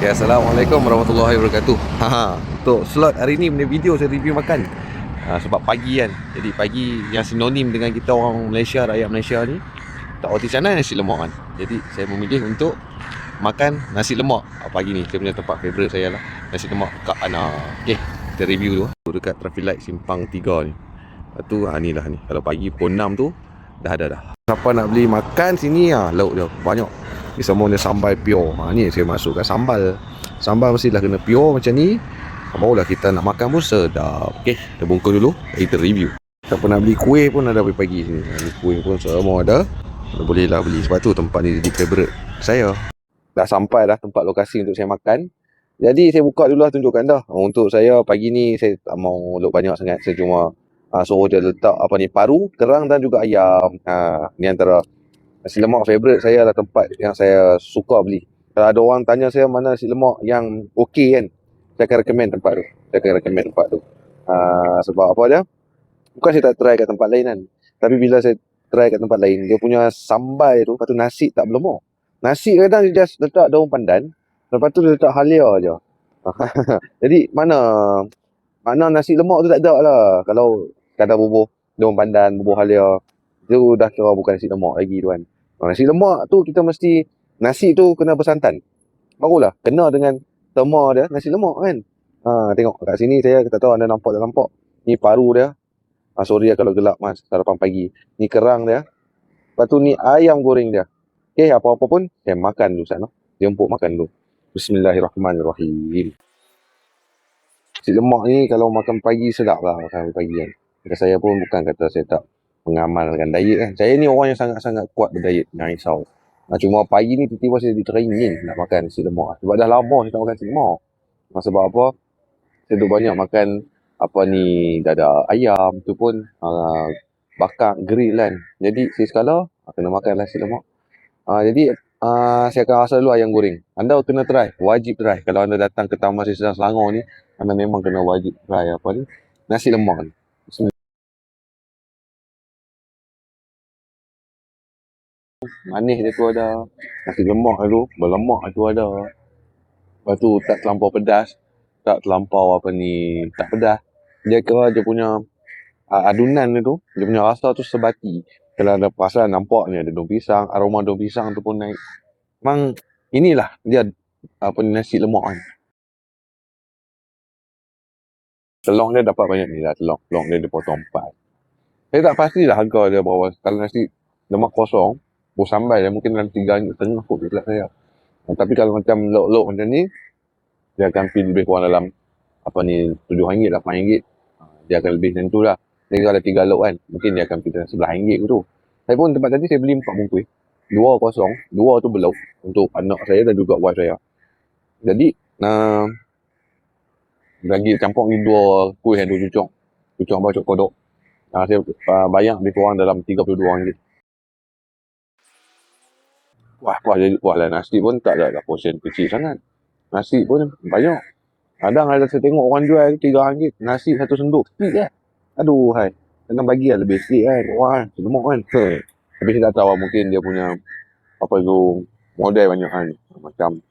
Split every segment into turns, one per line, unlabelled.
Okay, Assalamualaikum warahmatullahi wabarakatuh. Untuk slot hari ni punya video saya review makan. Sebab pagi kan. Jadi pagi yang sinonim dengan kita orang Malaysia, rakyat Malaysia ni, tak roti canai, nasi lemak kan. Jadi saya memilih untuk makan nasi lemak pagi ni. Saya punya tempat favourite saya lah, nasi lemak Kak Ana. Okay, kita review dulu. Dekat traffic light Simpang 3 ni. Lepas tu ni lah ni. Kalau pagi pukul 6 tu dah ada dah. Siapa nak beli makan sini lauk dia banyak. Ni semua ni sambal pure. Ni saya masukkan sambal. Sambal mestilah kena pure macam ni. Barulah kita nak makan pun sedap. Okey, kita bungkus dulu, kita review. Siapa nak beli kuih pun ada pagi-pagi sini. Ni kuih pun semua ada. Boleh lah beli. Sebab tu tempat ni jadi favourite saya. Dah sampai dah tempat lokasi untuk saya makan. Jadi saya buka dulu lah, tunjukkan dah. Untuk saya pagi ni saya tak mau lauk banyak sangat. Saya cuma suruh dia letak paru, kerang dan juga ayam. Ni antara nasi lemak favourite saya lah, tempat yang saya suka beli. Kalau ada orang tanya saya mana nasi lemak yang okey kan, saya akan recommend tempat tu. Sebab apa dia? Bukan saya tak try kat tempat lain kan. Tapi bila saya try kat tempat lain, dia punya sambal tu, lepas tu nasi tak berlemak. Nasi kadang dia just letak daun pandan, lepas tu dia letak halia je. Jadi mana nasi lemak tu tak ada lah. Kalau kata bubuh daun pandan, bubuh halia, tu dah kira bukan nasi lemak lagi tu kan. Nasi lemak tu kita mesti, nasi tu kena bersantan, barulah kena dengan tema dia nasi lemak kan. Tengok kat sini saya tak tahu anda nampak tak nampak. Ni paru dia. Sorry kalau gelap mas, sarapan pagi. Ni kerang dia. Lepas tu ni ayam goreng dia. Okay, apa-apa pun saya makan dulu sana. Jemput makan dulu. Bismillahirrahmanirrahim. Nasi lemak ni kalau makan pagi sedap lah makan pagi kan. Kata saya pun bukan kata saya tak mengamalkan diet kan. Saya ni orang yang sangat-sangat kuat berdiet, jangan risau. Cuma pagi ni tiba-tiba saya teringin nak makan nasi lemak. Sebab dah lama saya tak makan nasi lemak. Sebab apa? Saya duk banyak makan dada ayam tu pun bakar grill kan. Jadi saya sekala kena makan nasi lemak. Jadi saya akan rasa dulu ayam goreng. Anda kena try, wajib try. Kalau anda datang ke Taman Sri Selangor ni, anda memang kena wajib try nasi lemak ni. Manis dia tu ada, nasi lemak tu berlemak tu ada. Lepas tu tak terlampau pedas, tak terlampau tak pedas. Dia kira dia punya adunan dia tu, dia punya rasa tu sebati. Kalau ada perasan nampak ni ada daun pisang, aroma daun pisang tu pun naik. Memang inilah dia nasi lemak kan. Telur dia dapat banyak ni lah, telur dia dipotong 4. Saya tak pastilah harga dia berapa. Kalau nasi lemak kosong bersambal dia mungkin dalam RM3.5 kot dekat saya. Tapi kalau macam lauk-lauk macam ni, dia akan pergi lebih kurang dalam RM7, RM8. Dia akan lebih macam tu lah. Jadi kalau ada 3 lauk kan, mungkin dia akan pergi dalam RM11 tu. Saya pun tempat tadi saya beli 4 bungkus. 2 kosong, 2 tu berlauk untuk anak saya dan juga wife saya. Jadi lagi campur ni 2 kuih dan 2 cucuk. Cucuk bacok kodok. Saya bayar lebih kurang dalam RM32. Wah lah, nasi pun tak ada portion kecil sangat. Nasi pun banyak. Kadang ada saya tengok orang jual RM3, nasi 1 senduk sikit kan. Aduh hai. Kadang bagi lah lebih sikit kan. Wah, lemak kan. Tapi saya tak tahu mungkin dia punya model banyak kan. Macam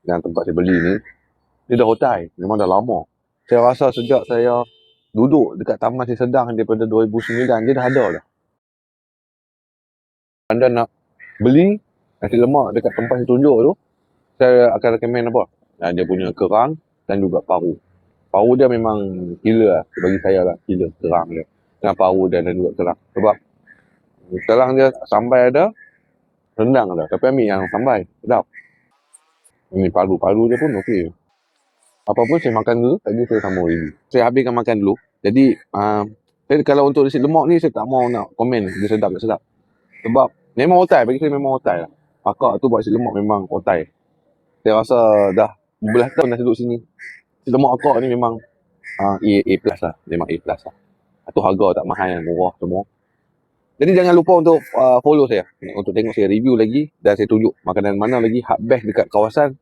yang tempat saya beli ni, dia dah hotai. Memang dah lama. Saya rasa sejak saya duduk dekat Taman Sri Sedang daripada 2009, dia dah ada dah. Anda nak beli nasi lemak dekat tempat saya tunjuk tu, saya akan recommend dia punya kerang dan juga paru. Paru dia memang gila lah. Bagi saya lah, gila kerang dia. Dengan paru dan juga kerang. Sebab kerang dia sambal ada, rendang ada. Tapi ambil yang sambal, sedap. Ini paru dia pun okey. Apa pun saya makan dulu, tadi saya sambung review. Saya habiskan makan dulu. Jadi, saya kalau untuk nasi lemak ni, saya tak mau nak komen dia sedap tak sedap. Sebab memang otai, bagi saya memang otai lah. Pakak tu buat nasi lemak memang otai. Saya rasa dah belah tahun dah duduk sini. Nasi lemak akak ni memang A+ lah. Memang A+ lah. Atau harga tak mahal, murah semua. Jadi jangan lupa untuk follow saya. Untuk tengok saya review lagi. Dan saya tunjuk makanan mana lagi hak best dekat kawasan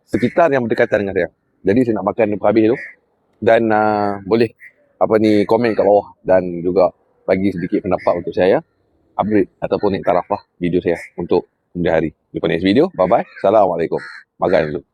sekitar yang berdekatan dengan saya. Jadi saya nak makan habis tu. Dan boleh komen kat bawah. Dan juga bagi sedikit pendapat untuk saya. Upgrade ataupun iktaraf video saya untuk kemudian hari. Jumpa next video. Bye bye. Assalamualaikum. Makan dulu.